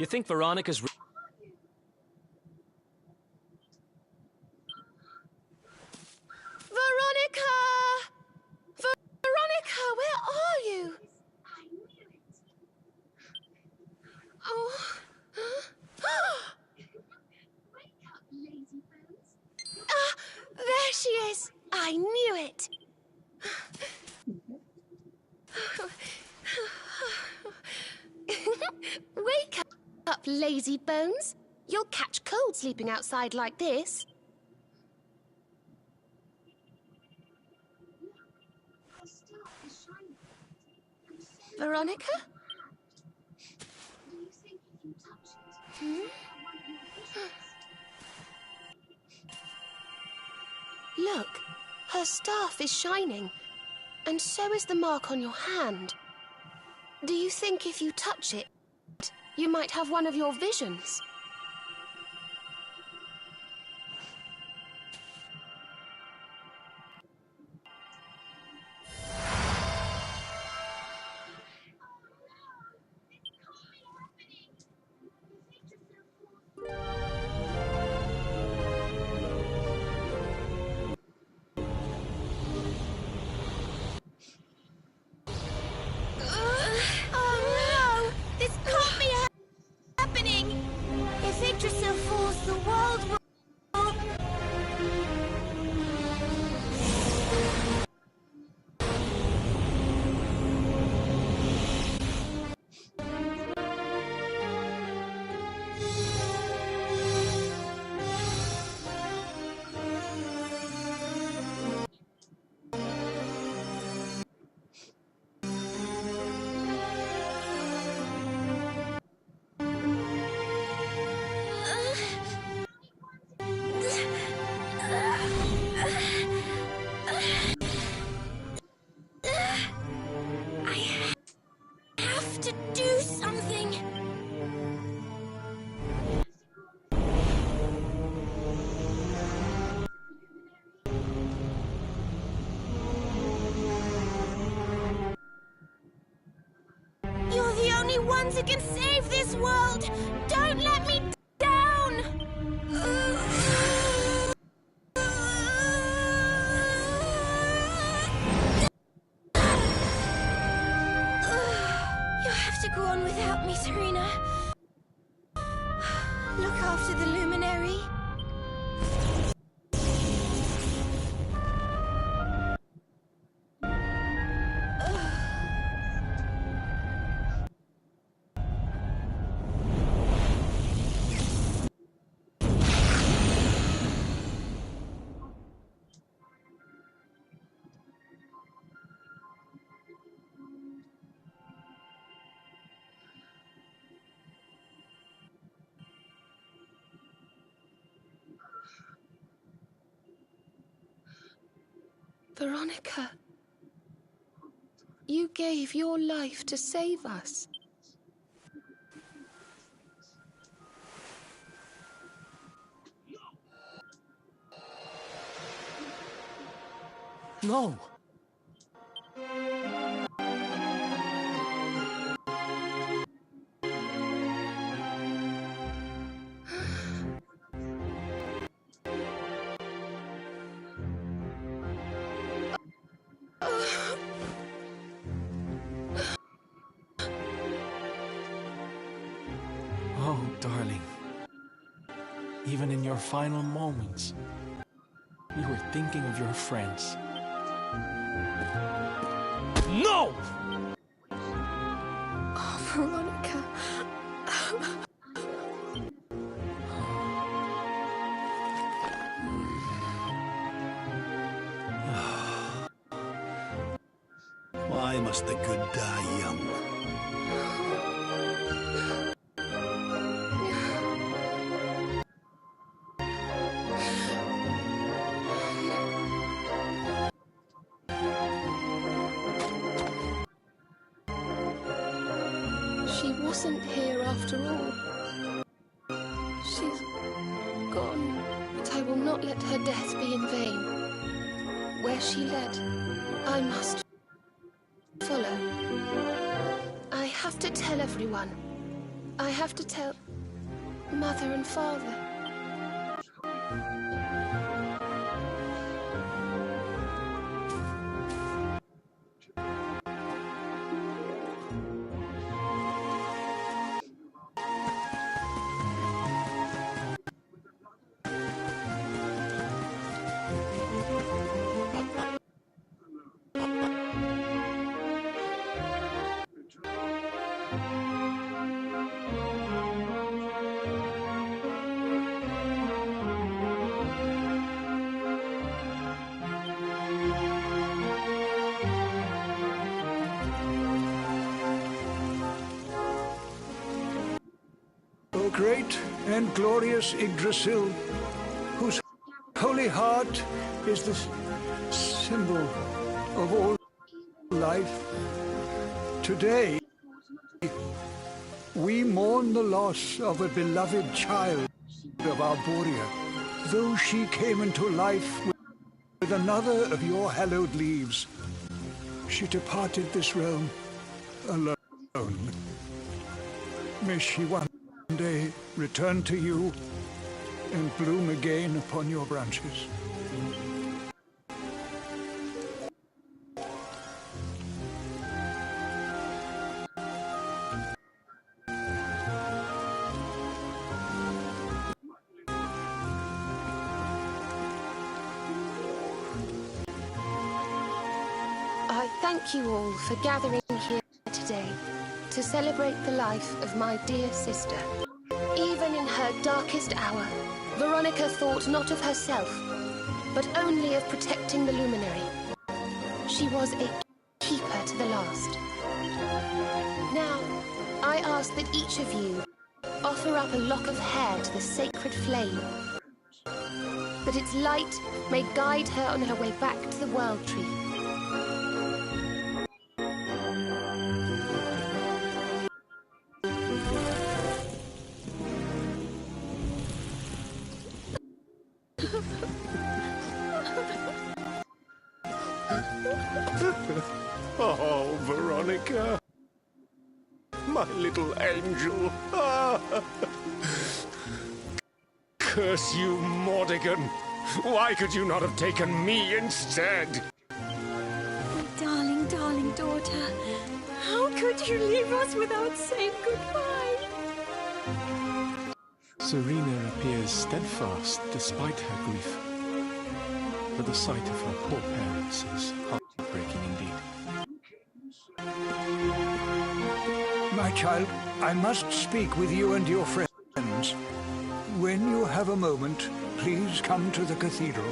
You think Veronica's... Veronica! Veronica, where are you? Oh. Ah, there she is. I knew it. Wake up, lazy bones. You'll catch cold sleeping outside like this. Veronica? Look, her staff is shining, and so is the mark on your hand. Do you think if you touch it, you might have one of your visions? You're the only ones who can save this world! Don't let me down! You'll have to go on without me, Serena. Look after the luminary. Veronica, you gave your life to save us. No! Oh, darling. Even in your final moments, we were thinking of your friends. No! Oh, Veronica. Why must the good die young? She wasn't here after all. She's gone, but I will not let her death be in vain. Where she led, I must follow. I have to tell everyone. I have to tell Mother and Father. O great and glorious Yggdrasil, whose holy heart is the symbol of all life, today we mourn the loss of a beloved child of Arborea, though she came into life with another of your hallowed leaves. She departed this realm alone. May she one day return to you and bloom again upon your branches. I thank you all for gathering here today to celebrate the life of my dear sister. Even in her darkest hour, Veronica thought not of herself, but only of protecting the Luminary. She was a keeper to the last. Now, I ask that each of you offer up a lock of hair to the sacred flame, that its light may guide her on her way back to the World Tree. Oh, Veronica. My little angel. Curse you, Mordegon. Why could you not have taken me instead? My darling, darling daughter. How could you leave us without saying goodbye? Serena appears steadfast despite her grief. But the sight of her poor parents is heartbreaking indeed. My child, I must speak with you and your friends. When you have a moment, please come to the cathedral.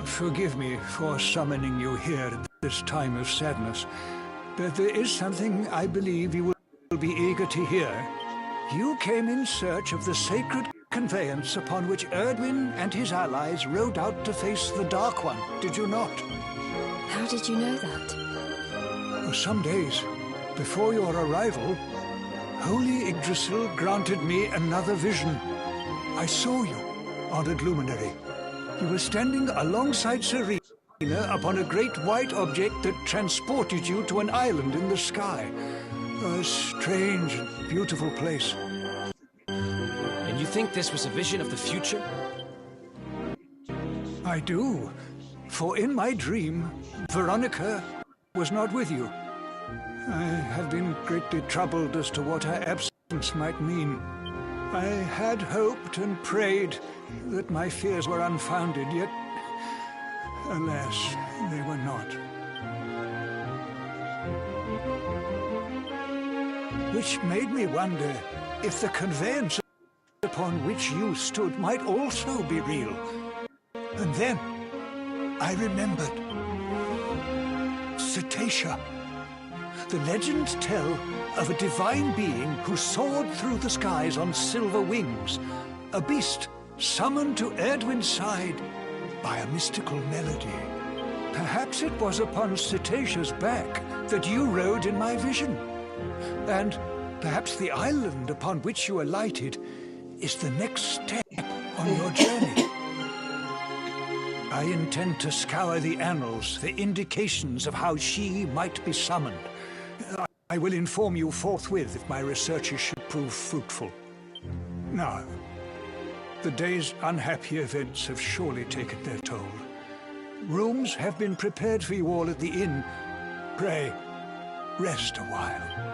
Forgive me for summoning you here at this time of sadness, but there is something I believe you will be eager to hear. You came in search of the sacred conveyance upon which Erdwin and his allies rode out to face the Dark One, did you not? How did you know that? For some days before your arrival, Holy Yggdrasil granted me another vision. I saw you, honored luminary. You were standing alongside Serena upon a great white object that transported you to an island in the sky. A strange and beautiful place. And you think this was a vision of the future? I do. For in my dream, Veronica was not with you. I have been greatly troubled as to what her absence might mean. I had hoped and prayed that my fears were unfounded, yet, alas, they were not. Which made me wonder if the conveyance upon upon which you stood might also be real. And then I remembered. Cetacea. The legends tell of a divine being who soared through the skies on silver wings, a beast summoned to Erdwin's side by a mystical melody. Perhaps it was upon Cetacea's back that you rode in my vision. And perhaps the island upon which you alighted is the next step on your journey. I intend to scour the annals for indications of how she might be summoned. I will inform you forthwith if my researches should prove fruitful. Now, the day's unhappy events have surely taken their toll. Rooms have been prepared for you all at the inn. Pray, rest a while.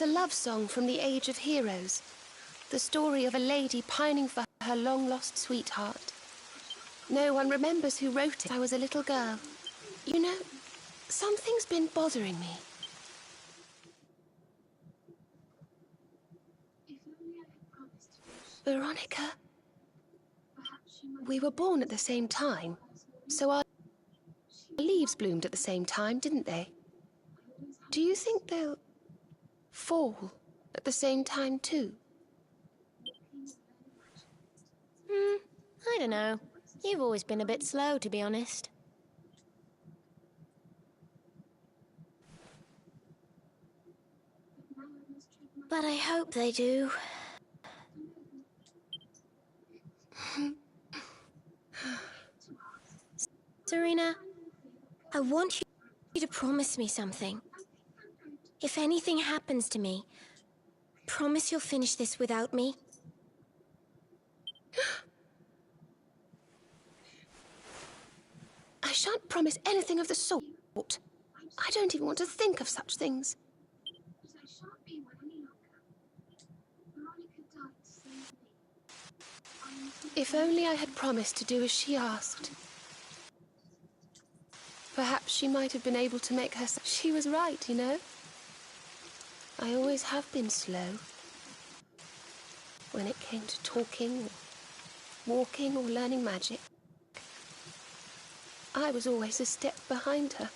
It's a love song from the Age of Heroes. The story of a lady pining for her long-lost sweetheart. No one remembers who wrote it. I was a little girl. You know, something's been bothering me. Veronica, we were born at the same time, so our leaves bloomed at the same time, didn't they? Do you think they'll fall at the same time too? I don't know. You've always been a bit slow, to be honest. But I hope they do. Serena, I want you Promise me something. If anything happens to me, promise you'll finish this without me. I shan't promise anything of the sort. I don't even want to think of such things. If only I had promised to do as she asked. Perhaps she might have been able to make her... She was right, you know. I always have been slow. When it came to talking, or walking, or learning magic, I was always a step behind her.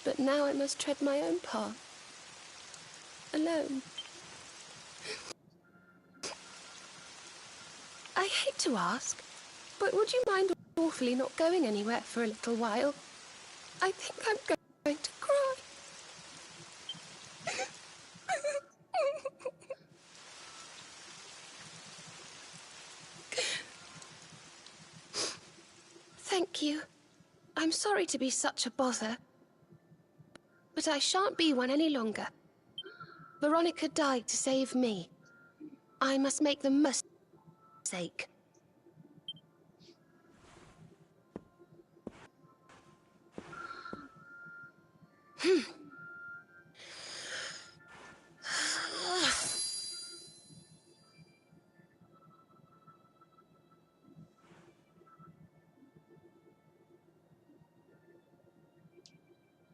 But now I must tread my own path. Alone. I hate to ask, but would you mind awfully not going anywhere for a little while? I think I'm going to cry. Thank you. I'm sorry to be such a bother, but I shan't be one any longer. Veronica died to save me. I must make the most sake.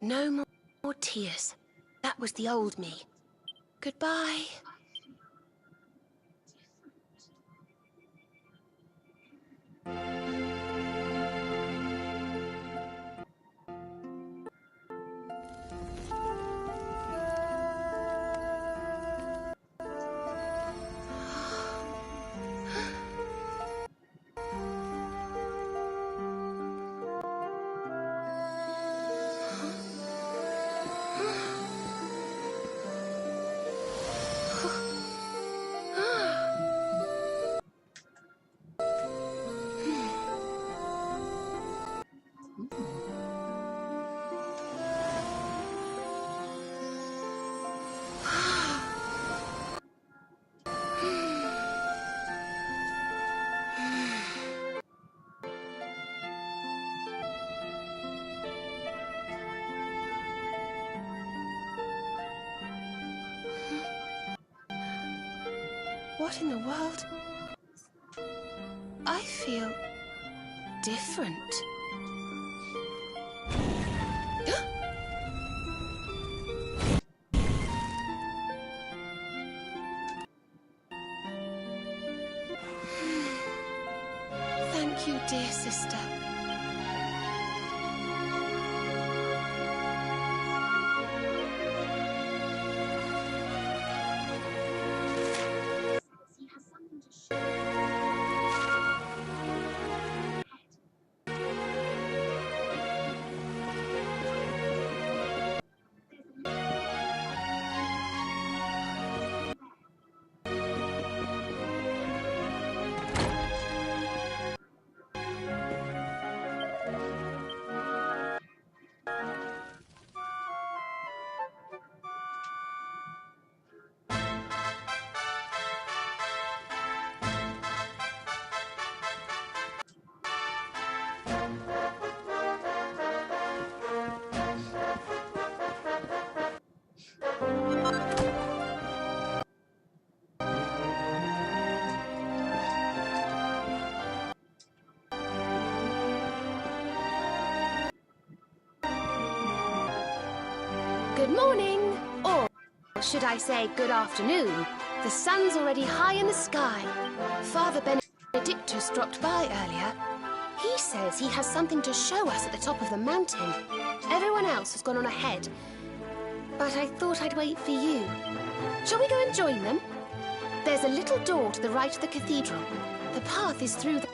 No more tears. That was the old me. Goodbye. What in the world? I feel different. Thank you, dear sister. Good morning, or should I say good afternoon? The sun's already high in the sky. Father Benedictus dropped by earlier. He says he has something to show us at the top of the mountain. Everyone else has gone on ahead, but I thought I'd wait for you. Shall we go and join them? There's a little door to the right of the cathedral. The path is through the...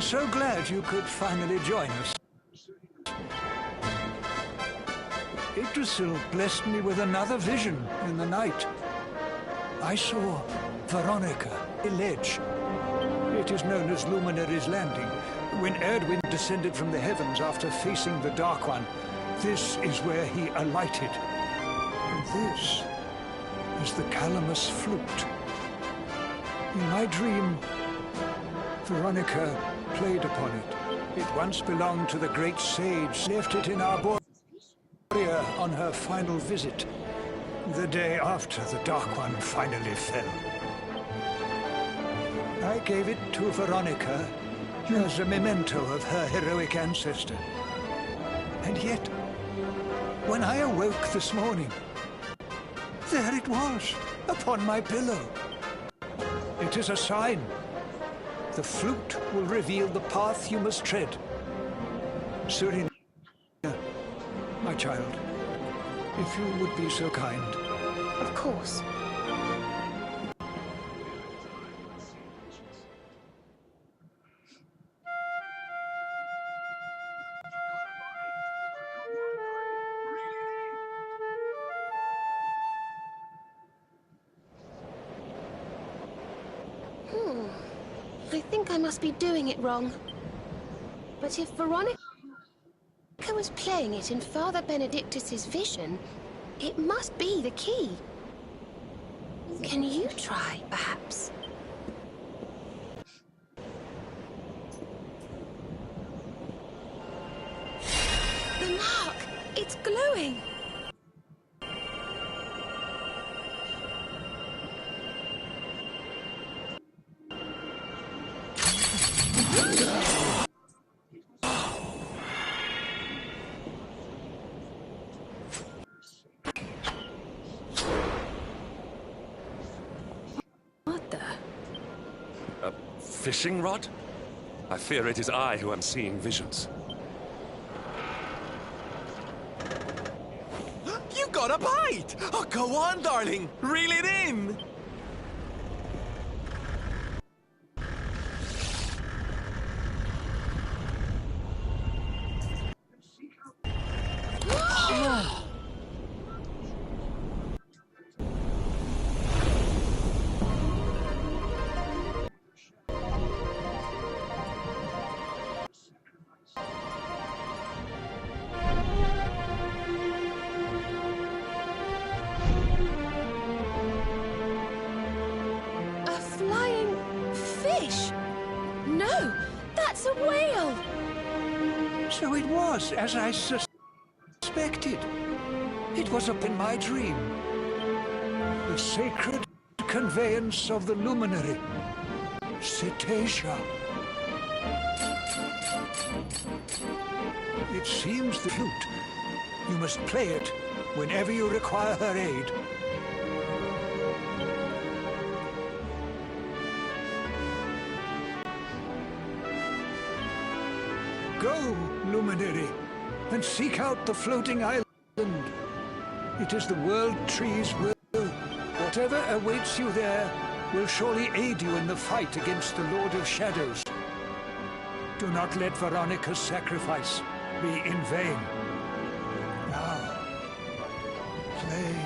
So glad you could finally join us. Yggdrasil blessed me with another vision in the night. I saw Veronica, a ledge. It is known as Luminary's Landing. When Erdwin descended from the heavens after facing the Dark One, this is where he alighted. And this is the Calamus flute. In my dream, Veronica played upon it. It once belonged to the great sage, left it in Arborea on her final visit, the day after the Dark One finally fell. I gave it to Veronica as a memento of her heroic ancestor. And yet, when I awoke this morning, there it was, upon my pillow. It is a sign. The flute will reveal the path you must tread. Serena, my child, if you would be so kind. Of course. I think I must be doing it wrong. But if Veronica was playing it in Father Benedictus's vision, it must be the key. Can you try, perhaps? The mark! It's glowing! Fishing rod? I fear it is I who am seeing visions. You got a bite! Oh, go on, darling! Reel it in! So it was, as I suspected. It was up in my dream. The sacred conveyance of the luminary, Cetacea. It seems the flute. You must play it whenever you require her aid. Go, Luminary, and seek out the floating island. It is the World Tree's will. Whatever awaits you there will surely aid you in the fight against the Lord of Shadows. Do not let Veronica's sacrifice be in vain. Now, play.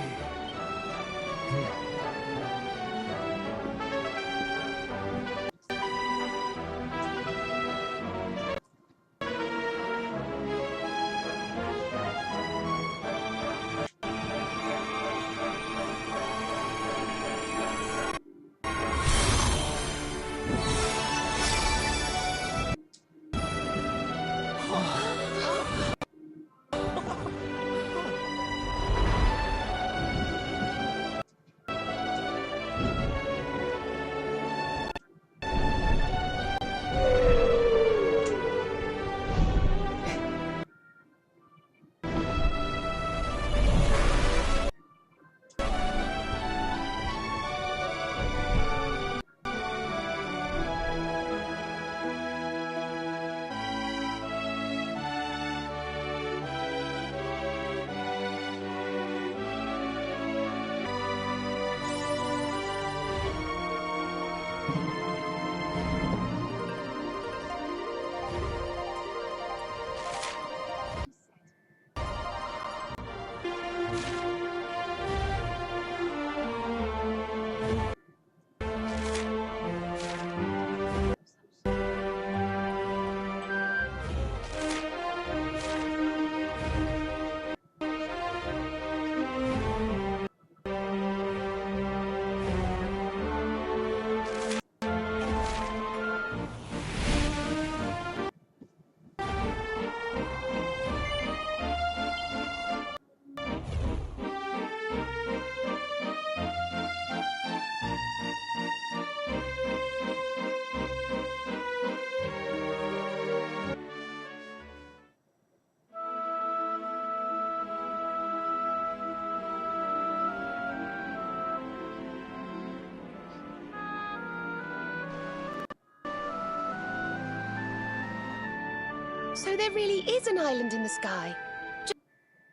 So there really is an island in the sky,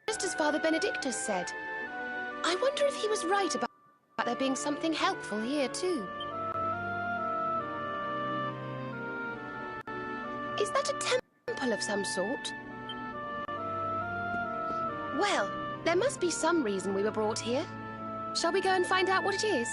just as Father Benedictus said. I wonder if he was right about there being something helpful here too. Is that a temple of some sort? Well, there must be some reason we were brought here. Shall we go and find out what it is?